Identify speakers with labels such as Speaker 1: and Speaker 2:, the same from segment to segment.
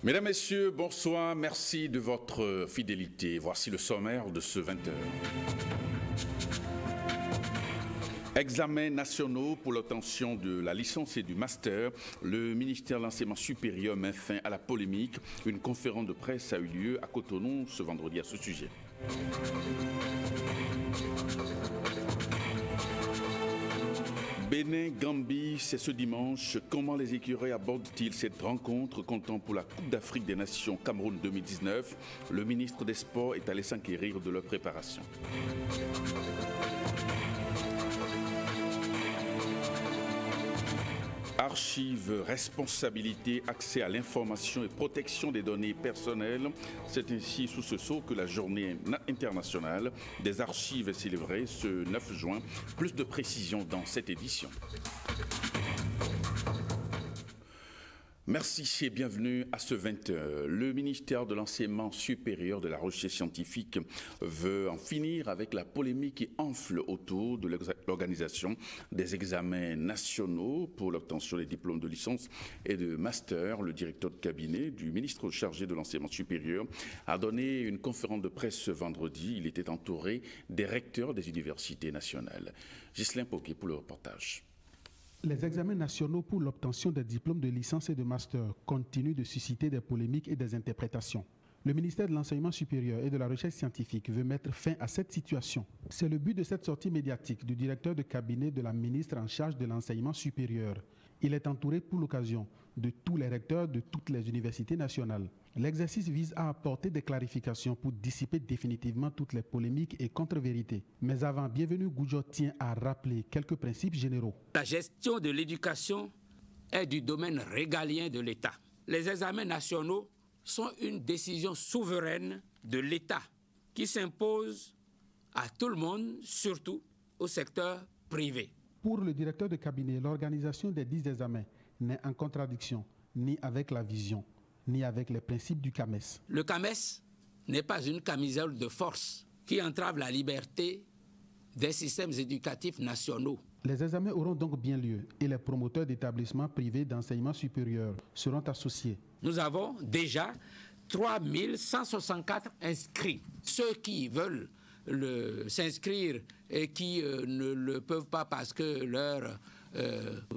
Speaker 1: Mesdames, Messieurs, bonsoir, merci de votre fidélité. Voici le sommaire de ce 20h. Examens nationaux pour l'obtention de la licence et du master. Le ministère de l'Enseignement supérieur met fin à la polémique. Une conférence de presse a eu lieu à Cotonou ce vendredi à ce sujet. Bénin-Gambie, c'est ce dimanche. Comment les écureuils abordent-ils cette rencontre comptant pour la Coupe d'Afrique des Nations Cameroun 2019? Le ministre des Sports est allé s'enquérir de leur préparation. Archives, responsabilité, accès à l'information et protection des données personnelles. C'est ainsi sous ce sceau que la journée internationale des archives est célébrée ce 9 juin. Plus de précisions dans cette édition. Merci et bienvenue à ce 20h. Le ministère de l'Enseignement supérieur de la Recherche scientifique veut en finir avec la polémique qui enfle autour de l'organisation des examens nationaux pour l'obtention des diplômes de licence et de master. Le directeur de cabinet du ministre chargé de l'Enseignement supérieur a donné une conférence de presse ce vendredi. Il était entouré des recteurs des universités nationales. Ghislain Poquet pour le reportage.
Speaker 2: Les examens nationaux pour l'obtention des diplômes de licence et de master continuent de susciter des polémiques et des interprétations. Le ministère de l'Enseignement supérieur et de la Recherche scientifique veut mettre fin à cette situation. C'est le but de cette sortie médiatique du directeur de cabinet de la ministre en charge de l'enseignement supérieur. Il est entouré pour l'occasion de tous les recteurs de toutes les universités nationales. L'exercice vise à apporter des clarifications pour dissiper définitivement toutes les polémiques et contre-vérités. Mais avant, Bienvenu Goujo tient à rappeler quelques principes généraux.
Speaker 3: La gestion de l'éducation est du domaine régalien de l'État. Les examens nationaux sont une décision souveraine de l'État qui s'impose à tout le monde, surtout au secteur privé.
Speaker 2: Pour le directeur de cabinet, l'organisation des 10 examens n'est en contradiction ni avec la vision, ni avec les principes du CAMES.
Speaker 3: Le CAMES n'est pas une camisole de force qui entrave la liberté des systèmes éducatifs nationaux.
Speaker 2: Les examens auront donc bien lieu et les promoteurs d'établissements privés d'enseignement supérieur seront associés.
Speaker 3: Nous avons déjà 3164 inscrits. Ceux qui veulent s'inscrire et qui ne le peuvent pas parce que leur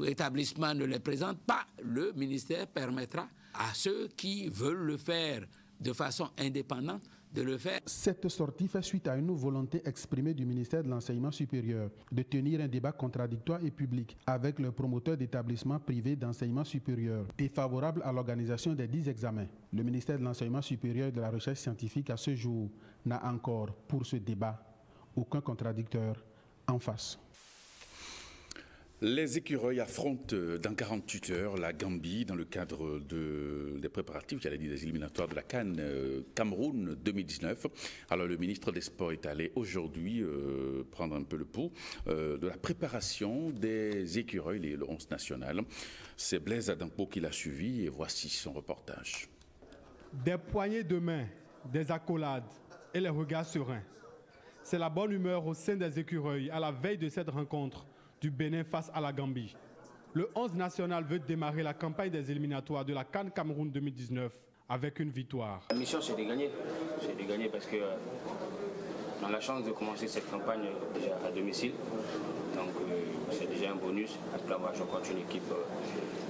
Speaker 3: établissement ne les présente pas, le ministère permettra à ceux qui veulent le faire de façon indépendante de le faire.
Speaker 2: Cette sortie fait suite à une volonté exprimée du ministère de l'Enseignement supérieur de tenir un débat contradictoire et public avec le promoteur d'établissements privés d'enseignement supérieur défavorable à l'organisation des 10 examens. Le ministère de l'Enseignement supérieur et de la Recherche scientifique à ce jour n'a encore pour ce débat aucun contradicteur en face.
Speaker 1: Les écureuils affrontent dans 48 heures la Gambie dans le cadre des préparatifs, j'allais dire des éliminatoires de la CAN Cameroun 2019. Alors le ministre des Sports est allé aujourd'hui prendre un peu le pouls de la préparation des écureuils, le 11 national. C'est Blaise Adampo qui l'a suivi et voici son reportage.
Speaker 4: Des poignées de main, des accolades et les regards sereins. C'est la bonne humeur au sein des écureuils à la veille de cette rencontre du Bénin face à la Gambie. Le 11 national veut démarrer la campagne des éliminatoires de la CAN Cameroun 2019 avec une victoire.
Speaker 5: La mission, c'est de gagner. C'est de gagner parce qu'on a la chance de commencer cette campagne déjà à domicile. Donc c'est déjà un bonus. Après avoir joué contre une équipe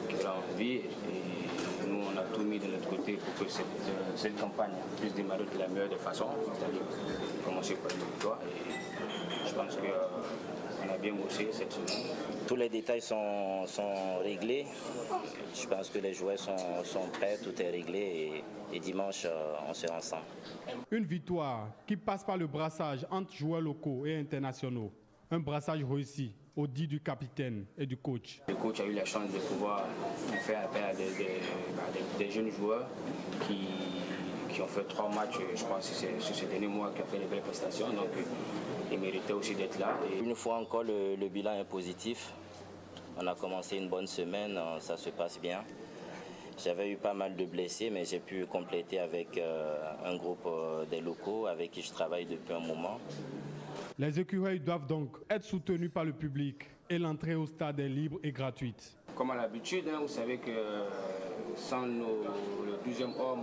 Speaker 5: qui a envie. Et nous, on a tout mis de notre côté pour que cette campagne puisse démarrer de la meilleure des façons. C'est-à-dire commencer par une victoire. Et je pense que on a bien bossé cette semaine.
Speaker 6: Tous les détails sont réglés. Je pense que les joueurs sont prêts, tout est réglé et dimanche, on sera ensemble.
Speaker 4: Une victoire qui passe par le brassage entre joueurs locaux et internationaux. Un brassage réussi au dit du capitaine et du coach.
Speaker 5: Le coach a eu la chance de pouvoir faire appel à des jeunes joueurs qui ont fait 3 matchs, je crois, sur ces derniers mois, qui ont fait des belles prestations. Donc, il méritait aussi d'être là.
Speaker 6: Une fois encore, le bilan est positif. On a commencé une bonne semaine, ça se passe bien. J'avais eu pas mal de blessés, mais j'ai pu compléter avec un groupe des locaux avec qui je travaille depuis un moment.
Speaker 4: Les écureuils doivent donc être soutenus par le public et l'entrée au stade est libre et gratuite.
Speaker 5: Comme à l'habitude, vous savez que sans le 12e homme,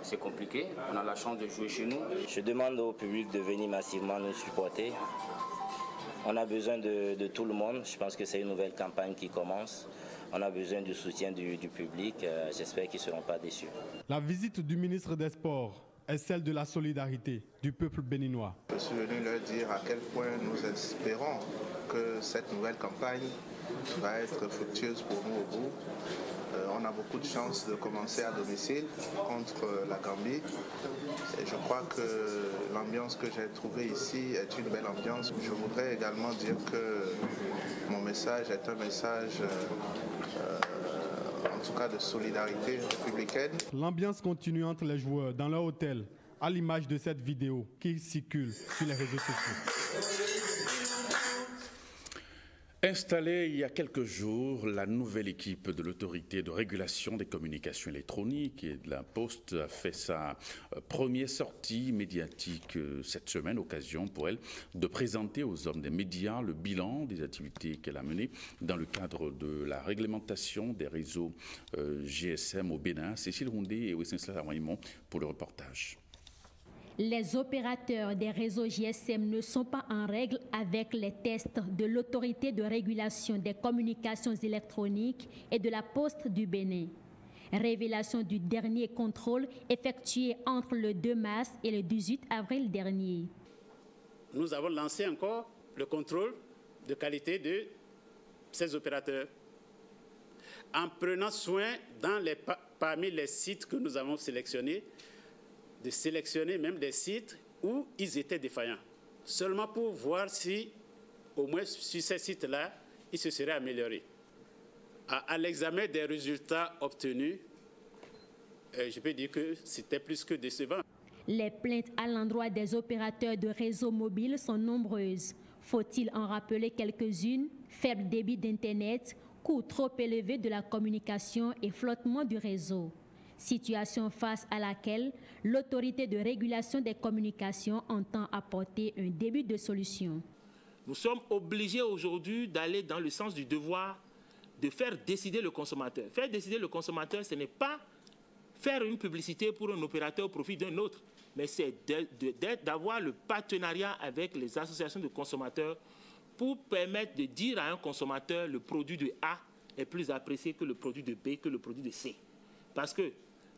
Speaker 5: c'est compliqué. On a la chance de jouer chez nous.
Speaker 6: Je demande au public de venir massivement nous supporter. On a besoin de tout le monde. Je pense que c'est une nouvelle campagne qui commence. On a besoin du soutien du public. J'espère qu'ils ne seront pas déçus.
Speaker 4: La visite du ministre des Sports est celle de la solidarité du peuple béninois.
Speaker 7: Je suis venu leur dire à quel point nous espérons que cette nouvelle campagne va être fructueuse pour nous au bout. On a beaucoup de chance de commencer à domicile contre la Gambie. Et je crois que l'ambiance que j'ai trouvée ici est une belle ambiance. Je voudrais également dire que mon message est un message en tout cas de solidarité républicaine.
Speaker 4: L'ambiance continue entre les joueurs dans leur hôtel, à l'image de cette vidéo qui circule sur les réseaux sociaux.
Speaker 1: Installée il y a quelques jours, la nouvelle équipe de l'autorité de régulation des communications électroniques et de la Poste a fait sa première sortie médiatique cette semaine, occasion pour elle de présenter aux hommes des médias le bilan des activités qu'elle a menées dans le cadre de la réglementation des réseaux GSM au Bénin. Cécile Roundé et Wessensla Amoïmon pour le reportage.
Speaker 8: Les opérateurs des réseaux GSM ne sont pas en règle avec les tests de l'autorité de régulation des communications électroniques et de la Poste du Bénin. Révélation du dernier contrôle effectué entre le 2 mars et le 18 avril dernier.
Speaker 9: Nous avons lancé encore le contrôle de qualité de ces opérateurs en prenant soin parmi les sites que nous avons sélectionnés, de sélectionner même des sites où ils étaient défaillants, seulement pour voir si, au moins sur ces sites-là, ils se seraient améliorés. À l'examen des résultats obtenus, je peux dire que c'était plus que décevant.
Speaker 8: Les plaintes à l'endroit des opérateurs de réseaux mobiles sont nombreuses. Faut-il en rappeler quelques-unes? Faible débit d'Internet, coût trop élevé de la communication et flottement du réseau. Situation face à laquelle l'autorité de régulation des communications entend apporter un début de solution.
Speaker 10: Nous sommes obligés aujourd'hui d'aller dans le sens du devoir de faire décider le consommateur. Faire décider le consommateur, ce n'est pas faire une publicité pour un opérateur au profit d'un autre, mais c'est d'avoir le partenariat avec les associations de consommateurs pour permettre de dire à un consommateur le produit de A est plus apprécié que le produit de B, que le produit de C. Parce que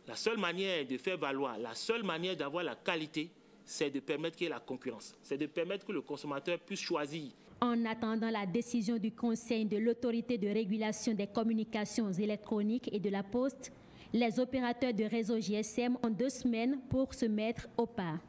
Speaker 10: la seule manière de faire valoir, la seule manière d'avoir la qualité, c'est de permettre qu'il y ait la concurrence. C'est de permettre que le consommateur puisse choisir.
Speaker 8: En attendant la décision du Conseil de l'autorité de régulation des communications électroniques et de la Poste, les opérateurs de réseau GSM ont 2 semaines pour se mettre au pas.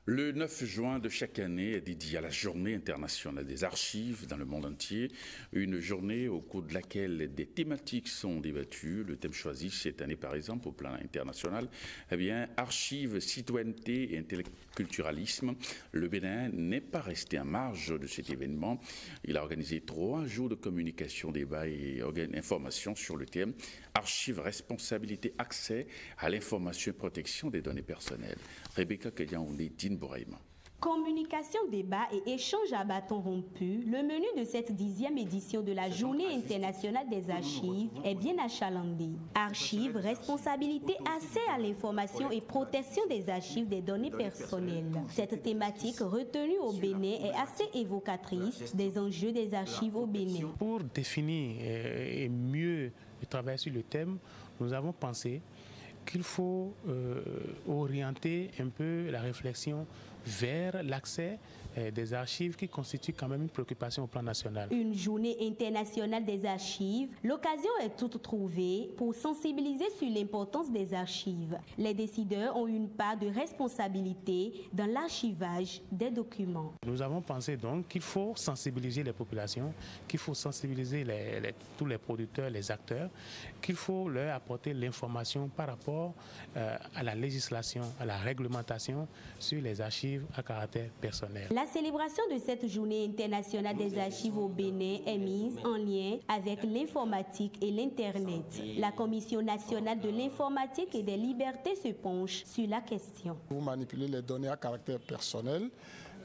Speaker 1: Le 9 juin de chaque année est dédié à la Journée internationale des archives dans le monde entier. Une journée au cours de laquelle des thématiques sont débattues. Le thème choisi cette année, par exemple, au plan international, archives, citoyenneté et interculturalisme. Le Bénin n'est pas resté en marge de cet événement. Il a organisé 3 jours de communication, débat et information sur le thème archives, responsabilité, accès à l'information et protection des données personnelles. Rebecca Keyan-Oundé-Tine Bouraïma.
Speaker 11: Communication, débat et échange à bâton rompu, le menu de cette 10e édition de la Journée internationale des archives est bien achalandé. Archives, responsabilité, accès à l'information et protection des archives des données personnelles. Cette thématique retenue au Bénin est assez évocatrice des enjeux des archives au Bénin.
Speaker 12: Pour définir et mieux travailler sur le thème, nous avons pensé qu'il faut orienter un peu la réflexion vers l'accès des archives qui constituent quand même une préoccupation au plan national.
Speaker 11: Une journée internationale des archives, l'occasion est toute trouvée pour sensibiliser sur l'importance des archives. Les décideurs ont une part de responsabilité dans l'archivage des documents.
Speaker 12: Nous avons pensé donc qu'il faut sensibiliser les populations, qu'il faut sensibiliser tous les producteurs, les acteurs, qu'il faut leur apporter l'information par rapport à la législation, à la réglementation sur les archives à caractère personnel.
Speaker 11: La célébration de cette journée internationale des archives au Bénin est mise en lien avec l'informatique et l'Internet. La Commission nationale de l'informatique et des libertés se penche sur la question.
Speaker 13: Vous manipulez les données à caractère personnel,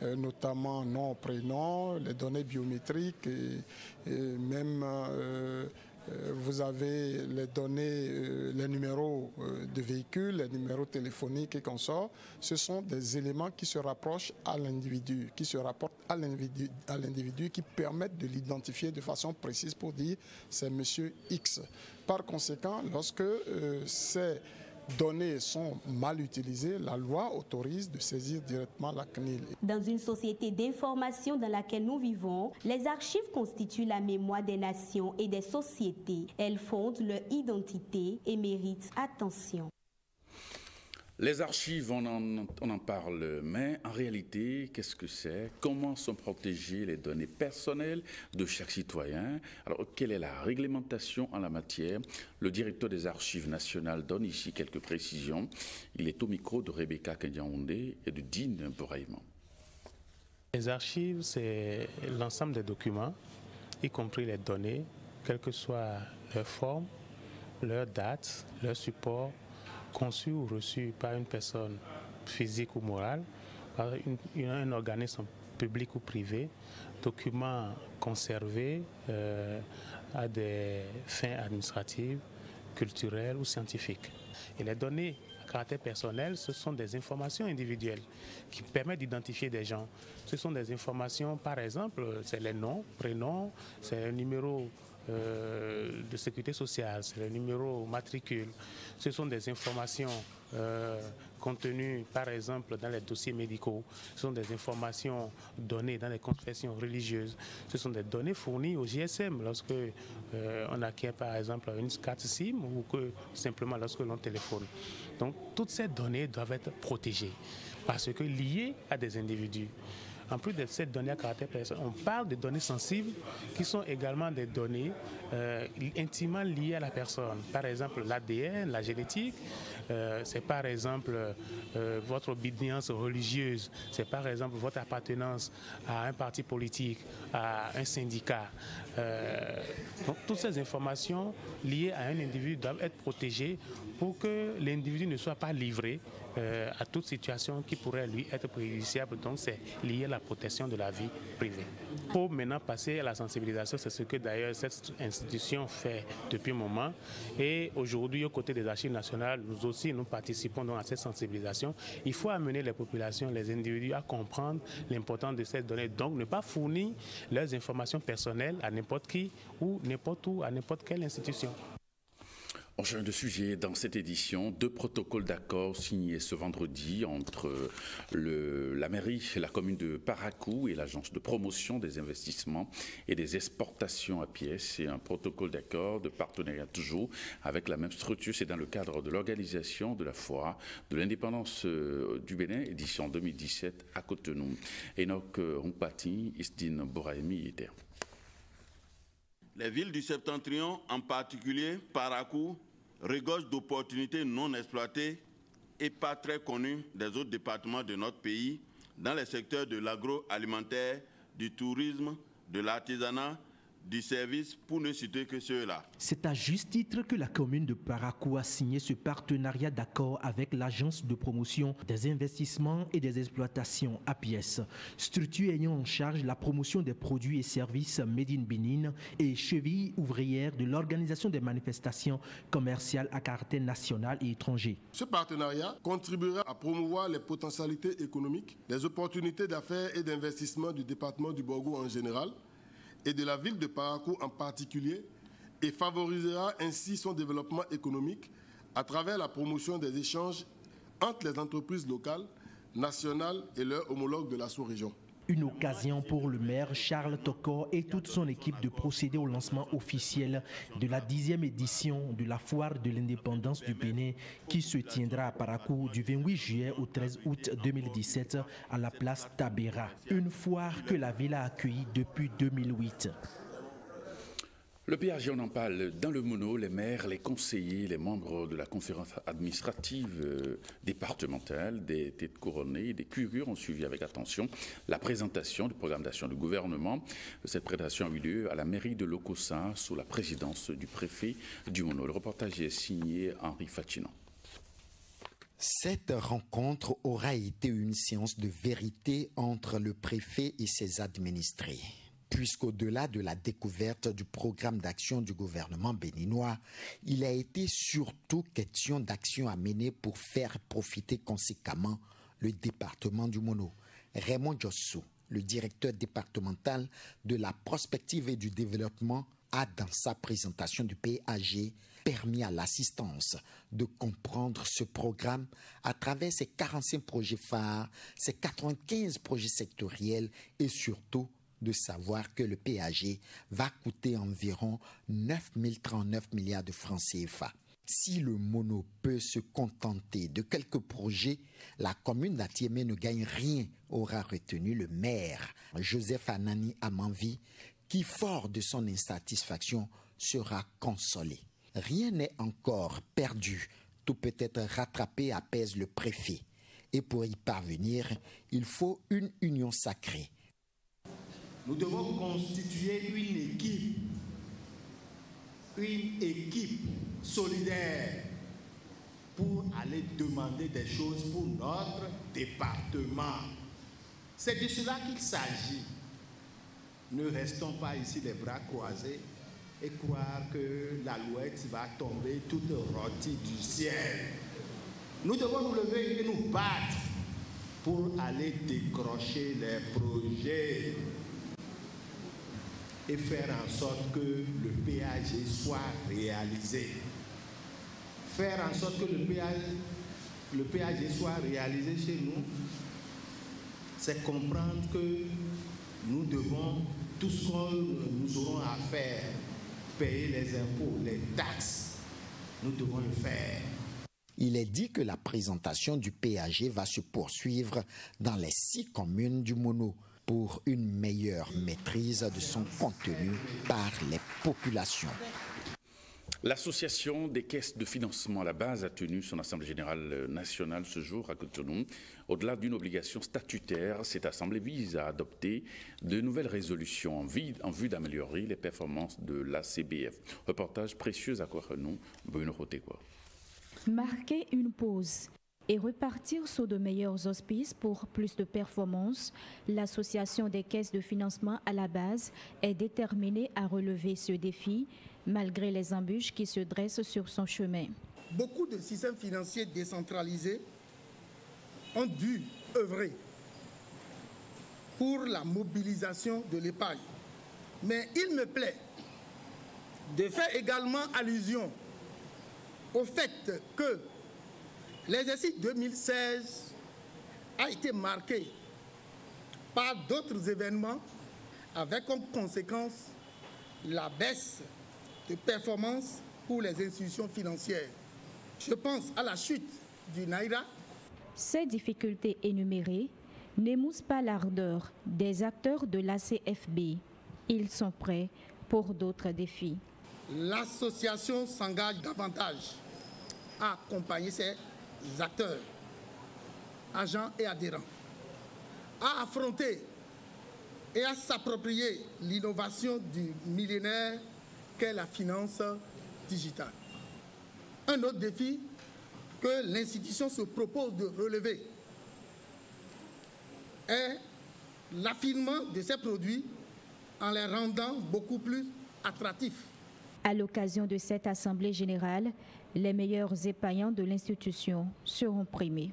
Speaker 13: notamment nom, prénom, les données biométriques et même vous avez les données, les numéros de véhicules, les numéros téléphoniques et consorts. Ce sont des éléments qui se rapprochent à l'individu, qui se rapportent à l'individu, qui permettent de l'identifier de façon précise pour dire c'est monsieur X. Par conséquent, lorsque ces données sont mal utilisées, la loi autorise de saisir directement la CNIL.
Speaker 11: Dans une société d'information dans laquelle nous vivons, les archives constituent la mémoire des nations et des sociétés. Elles fondent leur identité et méritent attention.
Speaker 1: Les archives, on en parle, mais en réalité, qu'est-ce que c'est? Comment sont protégées les données personnelles de chaque citoyen? Alors, quelle est la réglementation en la matière? Le directeur des archives nationales donne ici quelques précisions. Il est au micro de Rebecca Kendiaoundé et de Dean Bouraïman.
Speaker 12: Les archives, c'est l'ensemble des documents, y compris les données, quelle que soit leur forme, leur date, leur support, conçu ou reçu par une personne physique ou morale, par un organisme public ou privé, documents conservés à des fins administratives, culturelles ou scientifiques. Et les données à caractère personnel, ce sont des informations individuelles qui permettent d'identifier des gens. Ce sont des informations, par exemple, c'est les noms, prénoms, c'est un numéro de sécurité sociale, c'est le numéro matricule. Ce sont des informations contenues, par exemple, dans les dossiers médicaux. Ce sont des informations données dans les confessions religieuses. Ce sont des données fournies au GSM lorsque on acquiert, par exemple, une carte SIM ou que simplement lorsque l'on téléphone. Donc, toutes ces données doivent être protégées parce que liées à des individus. En plus de ces données à caractère personnel, on parle de données sensibles qui sont également des données intimement liées à la personne. Par exemple, l'ADN, la génétique, c'est par exemple votre obédience religieuse, c'est par exemple votre appartenance à un parti politique, à un syndicat. Donc, toutes ces informations liées à un individu doivent être protégées pour que l'individu ne soit pas livré à toute situation qui pourrait lui être préjudiciable. Donc c'est lié à la protection de la vie privée. Pour maintenant passer à la sensibilisation, c'est ce que d'ailleurs cette institution fait depuis un moment. Et aujourd'hui, aux côtés des archives nationales, nous aussi, nous participons donc à cette sensibilisation. Il faut amener les populations, les individus à comprendre l'importance de ces données. Donc ne pas fournir leurs informations personnelles à n'importe qui ou n'importe où, à n'importe quelle institution.
Speaker 1: On change de sujet dans cette édition. 2 protocoles d'accord signés ce vendredi entre la mairie, la commune de Parakou et l'agence de promotion des investissements et des exportations à pièces. C'est un protocole d'accord de partenariat toujours avec la même structure. C'est dans le cadre de l'organisation de la foire de l'indépendance du Bénin, édition 2017 à Cotonou. Enoch Rumpati, Isdine Bouraïmi était.
Speaker 14: Les villes du Septentrion, en particulier Parakou, regorgent d'opportunités non exploitées et pas très connues des autres départements de notre pays dans les secteurs de l'agroalimentaire, du tourisme, de l'artisanat, du service, pour ne citer que ceux-là.
Speaker 15: C'est à juste titre que la commune de Parakou a signé ce partenariat d'accord avec l'agence de promotion des investissements et des exploitations APIES, structure ayant en charge la promotion des produits et services Made in Benin et cheville ouvrière de l'organisation des manifestations commerciales à caractère national et étranger.
Speaker 16: Ce partenariat contribuera à promouvoir les potentialités économiques, les opportunités d'affaires et d'investissement du département du Borgou en général, et de la ville de Parakou en particulier, et favorisera ainsi son développement économique à travers la promotion des échanges entre les entreprises locales, nationales et leurs homologues de la sous-région.
Speaker 15: Une occasion pour le maire Charles Tokor et toute son équipe de procéder au lancement officiel de la 10e édition de la foire de l'indépendance du Bénin qui se tiendra à Parakou du 28 juillet au 13 août 2017 à la place Tabera. Une foire que la ville a accueillie depuis 2008.
Speaker 1: Le PRG, on en parle dans le mono, les maires, les conseillers, les membres de la conférence administrative départementale des têtes couronnées, des curures ont suivi avec attention la présentation du programme d'action du gouvernement. Cette présentation a eu lieu à la mairie de Lokossa sous la présidence du préfet du mono. Le reportage est signé Henri Fachinan.
Speaker 17: Cette rencontre aura été une séance de vérité entre le préfet et ses administrés, puisqu'au-delà de la découverte du programme d'action du gouvernement béninois, il a été surtout question d'actions à mener pour faire profiter conséquemment le département du Mono. Raymond Jossou, le directeur départemental de la prospective et du développement, a dans sa présentation du PAG permis à l'assistance de comprendre ce programme à travers ses 45 projets phares, ses 95 projets sectoriels et surtout de savoir que le PAG va coûter environ 9 039 milliards de francs CFA. Si le Mono peut se contenter de quelques projets, la commune d'Atiémé ne gagne rien, aura retenu le maire Joseph Anani Amanvi, qui, fort de son insatisfaction, sera consolé. Rien n'est encore perdu, tout peut être rattrapé, apaise le préfet. Et pour y parvenir, il faut une union sacrée.
Speaker 18: Nous devons constituer une équipe solidaire pour aller demander des choses pour notre département. C'est de cela qu'il s'agit. Ne restons pas ici les bras croisés et croire que l'alouette va tomber toute rôtie du ciel. Nous devons nous lever et nous battre pour aller décrocher les projets et faire en sorte que le PAG soit réalisé. Faire en sorte que le PAG soit réalisé chez nous, c'est comprendre que nous devons, tout ce que nous aurons à faire, payer les impôts, les taxes, nous devons le faire.
Speaker 17: Il est dit que la présentation du PAG va se poursuivre dans les 6 communes du Mono pour une meilleure maîtrise de son contenu par les populations.
Speaker 1: L'association des caisses de financement à la base a tenu son assemblée générale nationale ce jour à Cotonou. Au-delà d'une obligation statutaire, cette assemblée vise à adopter de nouvelles résolutions en vue d'améliorer les performances de la CBF. Reportage précieux à Kouachenou, Bruno Rotekwa.
Speaker 19: Marquer une pause et repartir sous de meilleurs auspices pour plus de performances, l'association des caisses de financement à la base est déterminée à relever ce défi malgré les embûches qui se dressent sur son chemin.
Speaker 20: Beaucoup de systèmes financiers décentralisés ont dû œuvrer pour la mobilisation de l'épargne. Mais il me plaît de faire également allusion au fait que l'exercice 2016 a été marqué par d'autres événements avec comme conséquence la baisse de performance pour les institutions financières. Je pense à la chute du Naira.
Speaker 19: Ces difficultés énumérées n'émoussent pas l'ardeur des acteurs de l'ACFB. Ils sont prêts pour d'autres défis.
Speaker 20: L'association s'engage davantage à accompagner ces acteurs, agents et adhérents, à affronter et à s'approprier l'innovation du millénaire qu'est la finance digitale. Un autre défi que l'institution se propose de relever est l'affinement de ces produits en les rendant beaucoup plus attractifs.
Speaker 19: À l'occasion de cette assemblée générale, les meilleurs épargnants de l'institution seront primés.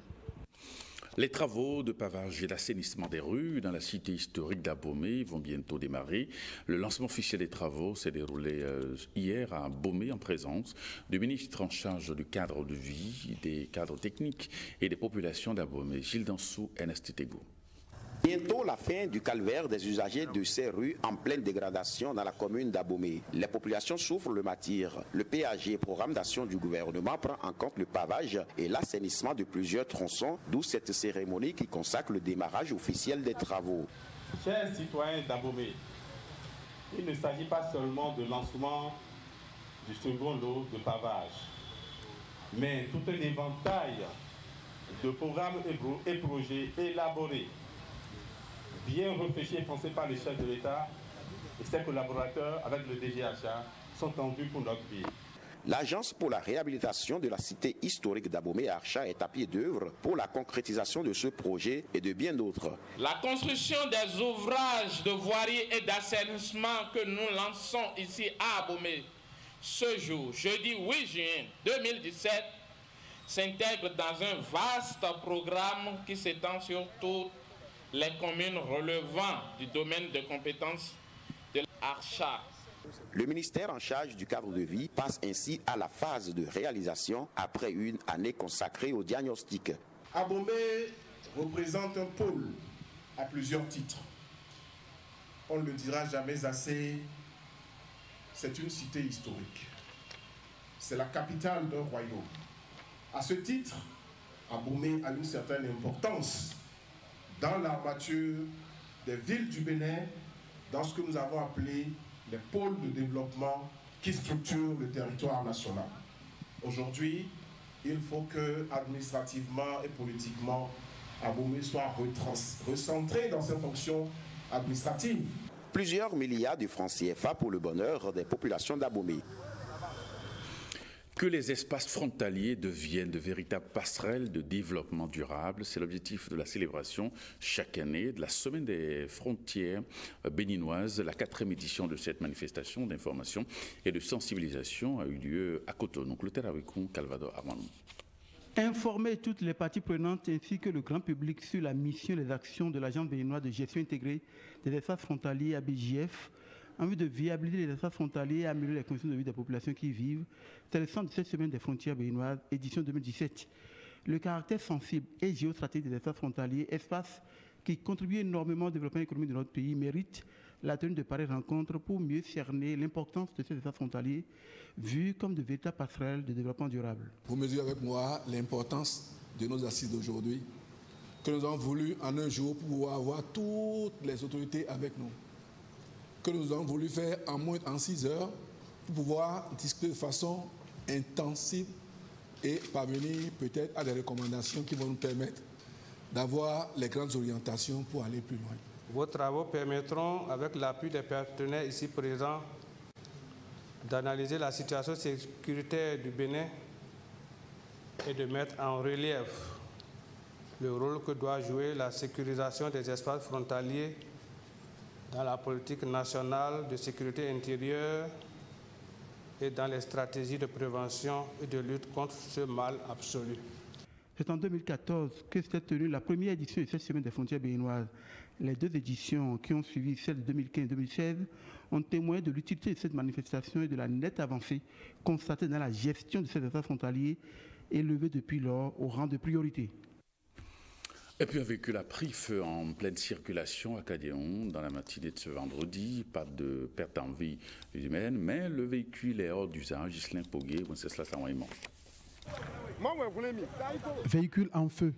Speaker 1: Les travaux de pavage et d'assainissement des rues dans la cité historique d'Abomey vont bientôt démarrer. Le lancement officiel des travaux s'est déroulé hier à Abomey en présence du ministre en charge du cadre de vie, des cadres techniques et des populations d'Abomey, Gilles Dansou, NSTTGO.
Speaker 21: Bientôt la fin du calvaire des usagers de ces rues en pleine dégradation dans la commune d'Abomey. Les populations souffrent le martyre. Le PAG, programme d'action du gouvernement, prend en compte le pavage et l'assainissement de plusieurs tronçons, d'où cette cérémonie qui consacre le démarrage officiel des travaux.
Speaker 22: Chers citoyens d'Abomey, il ne s'agit pas seulement de lancement du second lot de pavage, mais tout un éventail de programmes et projets élaborés, bien réfléchis et pensés par les chefs de l'État et ses collaborateurs avec le DGHA sont en vue pour notre vie.
Speaker 21: L'Agence pour la réhabilitation de la cité historique d'Abomey Archa est à pied d'œuvre pour la concrétisation de ce projet et de bien d'autres.
Speaker 10: La construction des ouvrages de voirie et d'assainissement que nous lançons ici à Abomey ce jour, jeudi 8 juin 2017, s'intègre dans un vaste programme qui s'étend sur toutes les communes relevant du domaine de compétences de l'Archa.
Speaker 21: Le ministère en charge du cadre de vie passe ainsi à la phase de réalisation après une année consacrée au diagnostic.
Speaker 16: Abomey représente un pôle à plusieurs titres. On ne le dira jamais assez, c'est une cité historique. C'est la capitale d'un royaume. À ce titre, Abomey a une certaine importance dans l'armature des villes du Bénin, dans ce que nous avons appelé les pôles de développement qui structurent le territoire national. Aujourd'hui, il faut que, administrativement et politiquement, Abomey soit recentré dans ses fonctions administratives.
Speaker 21: Plusieurs milliards de francs CFA pour le bonheur des populations d'Abomey.
Speaker 1: Que les espaces frontaliers deviennent de véritables passerelles de développement durable, c'est l'objectif de la célébration chaque année de la Semaine des frontières béninoises. La 4e édition de cette manifestation d'information et de sensibilisation a eu lieu à Cotonou. Clotaire Avecon, Calvador Armand.
Speaker 2: Informer toutes les parties prenantes ainsi que le grand public sur la mission et les actions de l'Agence béninoise de gestion intégrée des espaces frontaliers ABJF en vue de viabiliser les espaces frontaliers et améliorer les conditions de vie des populations qui y vivent. C'est le centre de cette Semaine des frontières béninoises, édition 2017. Le caractère sensible et géostratégique des espaces frontaliers, espaces qui contribuent énormément au développement économique de notre pays, mérite la tenue de pareilles rencontres pour mieux cerner l'importance de ces espaces frontaliers, vus comme de véritables passerelles de développement durable.
Speaker 3: Vous mesurez avec moi l'importance de nos assises d'aujourd'hui, que nous avons voulu en un jour pour pouvoir avoir toutes les autorités avec nous, que nous avons voulu faire en 6 heures pour pouvoir discuter de façon intensive et parvenir peut-être à des recommandations qui vont nous permettre d'avoir les grandes orientations pour aller plus loin.
Speaker 23: Vos travaux permettront, avec l'appui des partenaires ici présents, d'analyser la situation sécuritaire du Bénin et de mettre en relief le rôle que doit jouer la sécurisation des espaces frontaliers dans la politique nationale de sécurité intérieure et dans les stratégies de prévention et de lutte contre ce mal absolu.
Speaker 2: C'est en 2014 que s'est tenue la première édition de cette Semaine des frontières béninoises. Les 2 éditions qui ont suivi, celle de 2015 et 2016, ont témoigné de l'utilité de cette manifestation et de la nette avancée constatée dans la gestion de ces espaces frontaliers, élevés depuis lors au rang de priorité.
Speaker 1: Et puis un véhicule a pris feu en pleine circulation à Cadéon dans la matinée de ce vendredi. Pas de perte en vie humaine, mais le véhicule est hors d'usage. Ghislain Poguet, c'est cela, ça
Speaker 4: Véhicule en feu.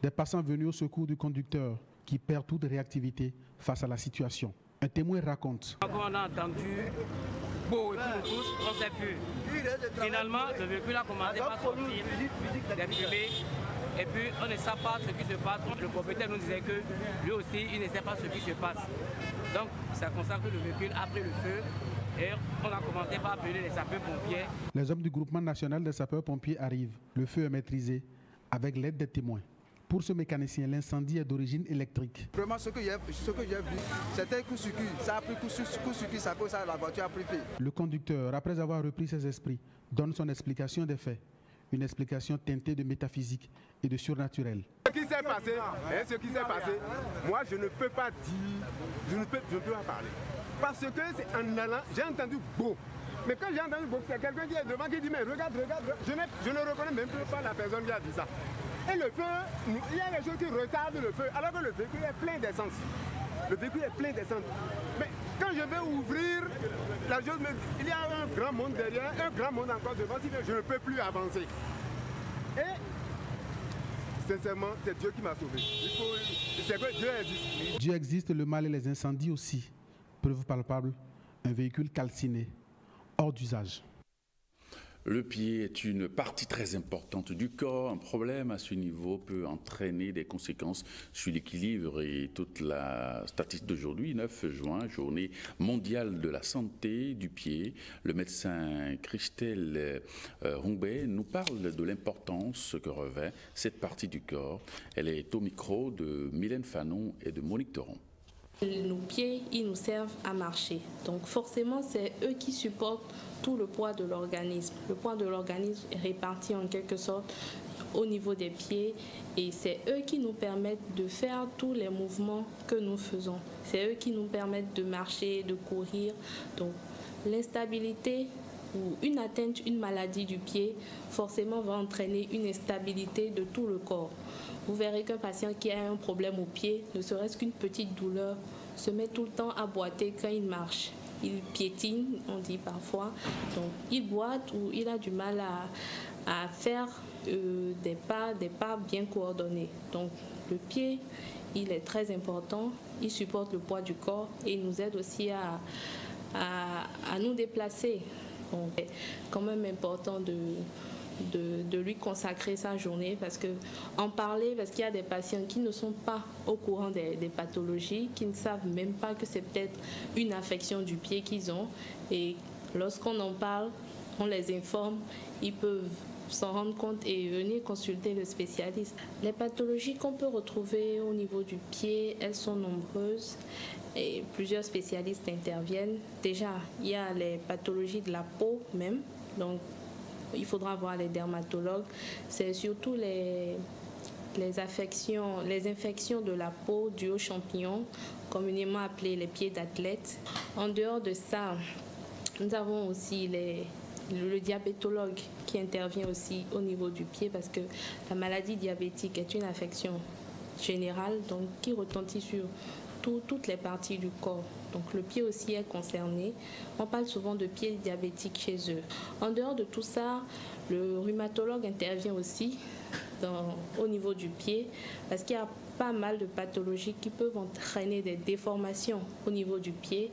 Speaker 4: Des passants venus au secours du conducteur qui perd toute réactivité face à la situation. Un témoin raconte.
Speaker 24: Quand on a entendu beau et puis nous tous, on s'est vu. Finalement, le véhicule a commencé par sortir des fumées. Et puis on ne sait pas ce qui se passe. Le propriétaire nous disait que lui aussi, il ne sait pas ce qui se passe. Donc c'est comme ça que le véhicule a pris le feu et on a commencé par appeler les sapeurs-pompiers.
Speaker 4: Les hommes du groupement national des sapeurs-pompiers arrivent. Le feu est maîtrisé avec l'aide des témoins. Pour ce mécanicien, l'incendie est d'origine électrique.
Speaker 25: Vraiment, ce que j'ai vu, c'était coup-sur-coup. Ça a pris coup-sur-coup, ça cause ça, la voiture a pris feu.
Speaker 4: Le conducteur, après avoir repris ses esprits, donne son explication des faits. Une explication teintée de métaphysique et de surnaturel.
Speaker 26: Ce qui s'est passé, moi je ne peux pas dire, je ne peux pas parler. Parce que c'est en allant, j'ai entendu beau. Mais quand j'ai entendu beau, c'est quelqu'un qui est devant qui dit mais regarde, je ne reconnais même pas la personne qui a dit ça. Et le feu, il y a des choses qui retardent le feu, alors que le véhicule est plein d'essence. Le véhicule est plein d'essence. Mais quand je vais ouvrir, il y a un grand monde derrière, un grand monde encore devant, je ne peux plus avancer. Et sincèrement, c'est Dieu qui m'a sauvé. C'est que Dieu existe.
Speaker 4: Dieu existe, le mal et les incendies aussi. Preuve palpable, un véhicule calciné, hors d'usage.
Speaker 1: Le pied est une partie très importante du corps. Un problème à ce niveau peut entraîner des conséquences sur l'équilibre et toute la statistique d'aujourd'hui, 9 juin, journée mondiale de la santé du pied. Le médecin Christelle Roumbet nous parle de l'importance que revêt cette partie du corps. Elle est au micro de Mylène Fanon et de Monique Thoron.
Speaker 5: Nos pieds, ils nous servent à marcher. Donc forcément, c'est eux qui supportent tout le poids de l'organisme. Le poids de l'organisme est réparti en quelque sorte au niveau des pieds et c'est eux qui nous permettent de faire tous les mouvements que nous faisons. C'est eux qui nous permettent de marcher, de courir. Donc l'instabilité ou une atteinte, une maladie du pied, forcément va entraîner une instabilité de tout le corps. Vous verrez qu'un patient qui a un problème au pied, ne serait-ce qu'une petite douleur, se met tout le temps à boiter quand il marche. Il piétine, on dit parfois. Donc, il boite ou il a du mal à faire des pas bien coordonnés. Donc, le pied, il est très important. Il supporte le poids du corps et il nous aide aussi à nous déplacer. Donc, c'est quand même important de lui consacrer sa journée parce qu'il y a des patients qui ne sont pas au courant des pathologies, qui ne savent même pas que c'est peut-être une affection du pied qu'ils ont et lorsqu'on en parle, on les informe, ils peuvent s'en rendre compte et venir consulter le spécialiste. Les pathologies qu'on peut retrouver au niveau du pied, elles sont nombreuses et plusieurs spécialistes interviennent. Déjà, il y a les pathologies de la peau même, donc il faudra voir les dermatologues. C'est surtout les infections de la peau dues aux champignons, communément appelées les pieds d'athlète. En dehors de ça, nous avons aussi le diabétologue qui intervient aussi au niveau du pied parce que la maladie diabétique est une affection générale donc qui retentit sur toutes les parties du corps. Donc le pied aussi est concerné. On parle souvent de pieds diabétiques chez eux. En dehors de tout ça, le rhumatologue intervient aussi au niveau du pied parce qu'il y a pas mal de pathologies qui peuvent entraîner des déformations au niveau du pied,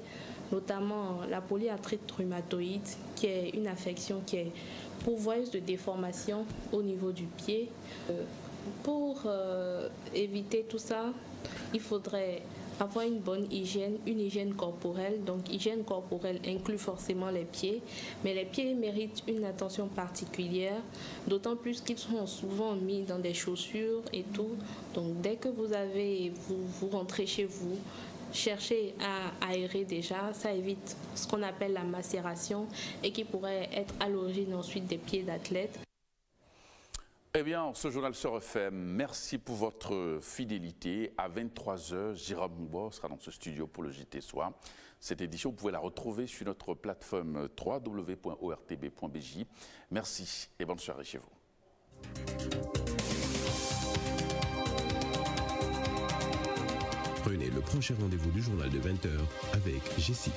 Speaker 5: notamment la polyarthrite rhumatoïde qui est une affection qui est pourvoyeuse de déformations au niveau du pied. Pour éviter tout ça, il faudrait avoir une bonne hygiène, une hygiène corporelle. Donc hygiène corporelle inclut forcément les pieds, mais les pieds méritent une attention particulière, d'autant plus qu'ils sont souvent mis dans des chaussures et tout. Donc dès que vous rentrez chez vous, cherchez à aérer déjà, ça évite ce qu'on appelle la macération et qui pourrait être à l'origine ensuite des pieds d'athlète.
Speaker 1: Eh bien, ce journal se refait. Merci pour votre fidélité. À 23h, Jérôme Mouba sera dans ce studio pour le JT Soir. Cette édition, vous pouvez la retrouver sur notre plateforme www.ortb.bj. Merci et bonne soirée chez vous.
Speaker 6: Prenez le prochain rendez-vous du journal de 20h avec G6.